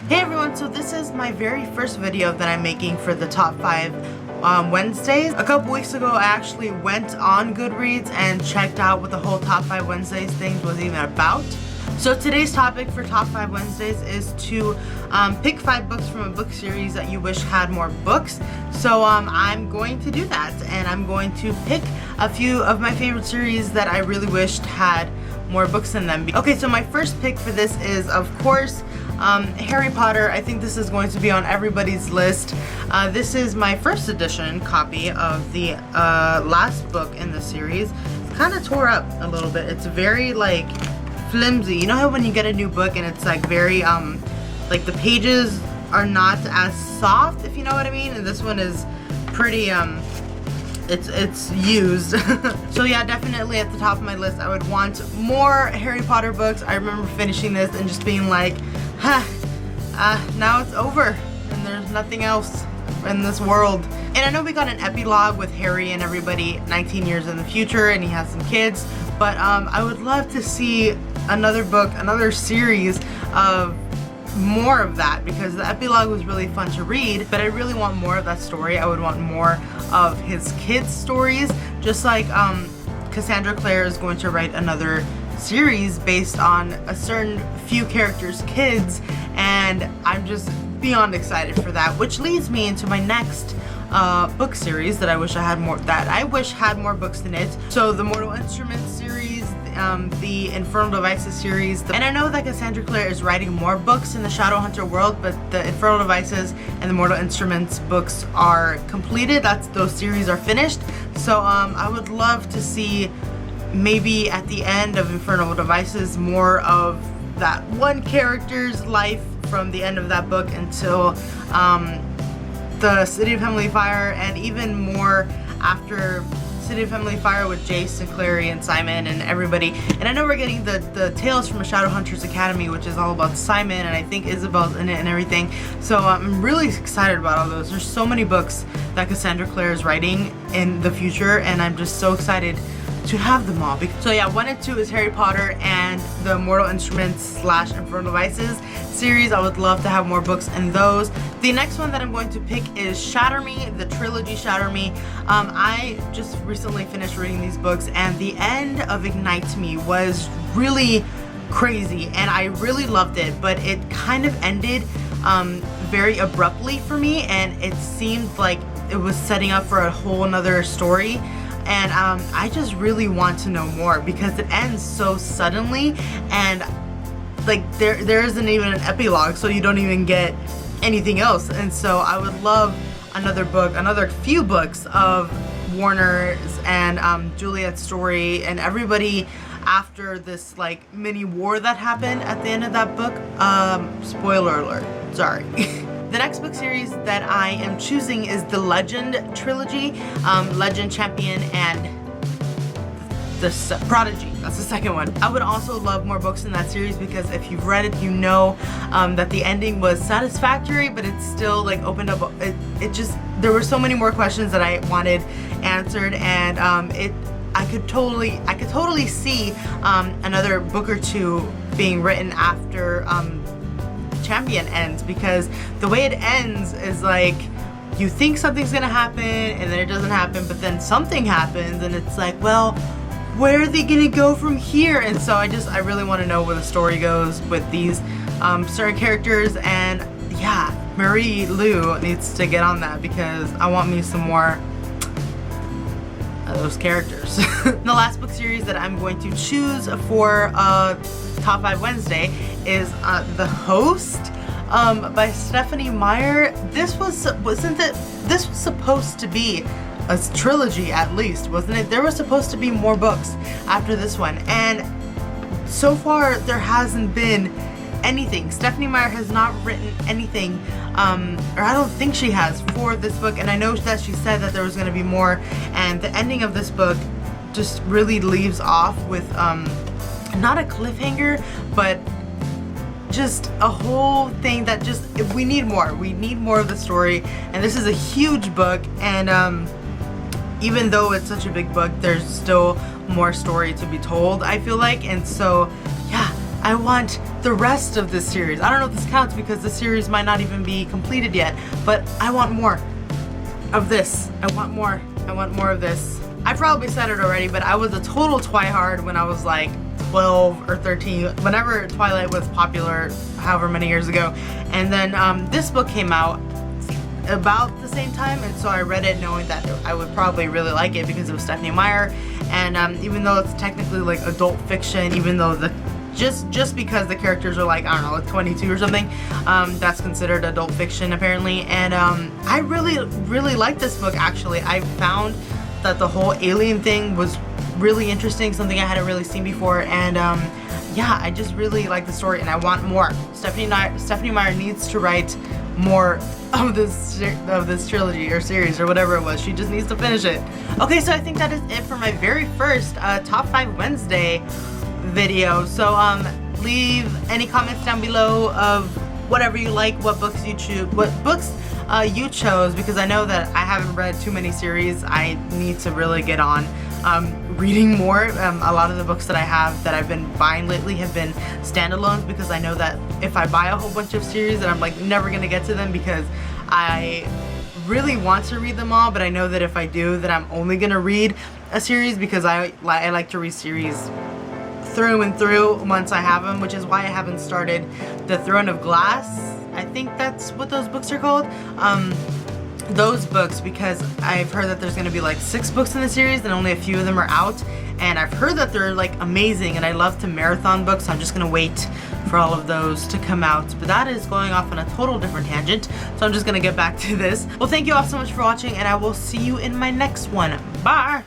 Hey everyone, so this is my very first video that I'm making for the top 5 Wednesdays. A couple weeks ago I actually went on Goodreads and checked out what the whole top 5 Wednesdays thing was even about. So today's topic for top 5 Wednesdays is to pick 5 books from a book series that you wish had more books. So I'm going to do that, and I'm going to pick a few of my favorite series that I really wished had more books in them. Okay, so my first pick for this is, of course, Harry Potter. I think this is going to be on everybody's list. This is my first edition copy of the last book in the series. It's kind of tore up a little bit. It's very like flimsy. You know how when you get a new book and it's like very like the pages are not as soft, if you know what I mean, and this one is pretty it's used. So yeah, definitely at the top of my list. I would want more Harry Potter books. I remember finishing this and just being like, now it's over and there's nothing else in this world. And I know we got an epilogue with Harry and everybody 19 years in the future, and he has some kids, but I would love to see another book, another series of more of that, because the epilogue was really fun to read, but I really want more of that story. I would want more of his kids' stories, just like Cassandra Clare is going to write another series based on a certain few characters' kids, and I'm just beyond excited for that, which leads me into my next book series that I wish had more books in it. So the Mortal Instruments series, the Infernal Devices series, and I know that Cassandra Clare is writing more books in the Shadowhunter world, but the Infernal Devices and the Mortal Instruments books are completed. Those series are finished. So I would love to see maybe at the end of Infernal Devices more of that one character's life from the end of that book until the City of Heavenly Fire, and even more after City of Heavenly Fire with Jace and Clary and Simon and everybody. And I know we're getting the Tales from a Shadowhunters Academy, which is all about Simon, and I think Isabel's in it and everything. So I'm really excited about all those. There's so many books that Cassandra Clare is writing in the future, and I'm just so excited to have them all. So yeah, 1 and 2 is Harry Potter and the Mortal Instruments / Infernal Devices series. I would love to have more books in those. The next one that I'm going to pick is Shatter Me, the trilogy Shatter Me. I just recently finished reading these books, and the end of Ignite Me was really crazy, and I really loved it, but it kind of ended very abruptly for me, and it seemed like it was setting up for a whole nother story. And I just really want to know more, because it ends so suddenly, and like there isn't even an epilogue, so you don't even get anything else. And so I would love another few books of Warner's and Juliet's story and everybody after this like mini war that happened at the end of that book. Spoiler alert, sorry. The next book series that I am choosing is the Legend trilogy, Legend, Champion, and the Prodigy. That's the second one. I would also love more books in that series, because if you've read it, you know that the ending was satisfactory, but it still like opened up. There were so many more questions that I wanted answered, and I could totally see another book or two being written after Champion ends, because the way it ends is like you think something's gonna happen and then it doesn't happen, but then something happens and it's like, well, where are they gonna go from here? And so I really want to know where the story goes with these certain characters. And yeah, Marie Lu needs to get on that, because I want me some more of those characters. The last book series that I'm going to choose for Top 5 Wednesday is The Host by Stephanie Meyer. This was supposed to be a trilogy, at least, wasn't it? There was supposed to be more books after this one, and so far there hasn't been anything. Stephanie Meyer has not written anything, or I don't think she has, for this book, and I know that she said that there was going to be more, and the ending of this book just really leaves off with not a cliffhanger, but just a whole thing that just, we need more of the story. And this is a huge book, and even though it's such a big book, there's still more story to be told, I feel like. And so yeah, I want the rest of this series. I don't know if this counts because the series might not even be completed yet, but I want more of this. I want more of this. I probably said it already, but I was a total Twihard when I was like 12 or 13, whenever Twilight was popular, however many years ago. And then this book came out about the same time, and so I read it knowing that I would probably really like it because it was Stephenie Meyer. And even though it's technically like adult fiction, even though the just because the characters are like, I don't know, like 22 or something, that's considered adult fiction apparently. And I really like this book actually. I found that the whole alien thing was really interesting, something I hadn't really seen before, and yeah, I just really like the story and I want more. Stephenie Meyer needs to write more of this trilogy or series or whatever it was. She just needs to finish it. Okay, so I think that is it for my very first Top 5 Wednesday video. So leave any comments down below of whatever you like, what books you choose, what books you chose, because I know that I haven't read too many series. I need to really get on reading more. A lot of the books that I have that I've been buying lately have been standalones, because I know that if I buy a whole bunch of series that I'm like never gonna get to them, because I really want to read them all, but I know that if I do, that I'm only gonna read a series, because I like to read series through and through once I have them, which is why I haven't started The Throne of Glass. I think that's what those books are called. Those books, because I've heard that there's going to be like 6 books in the series and only a few of them are out, and I've heard that they're like amazing, and I love to marathon books, so I'm just going to wait for all of those to come out. But that is going off on a total different tangent, so I'm just going to get back to this. Well, thank you all so much for watching, and I will see you in my next one. Bye!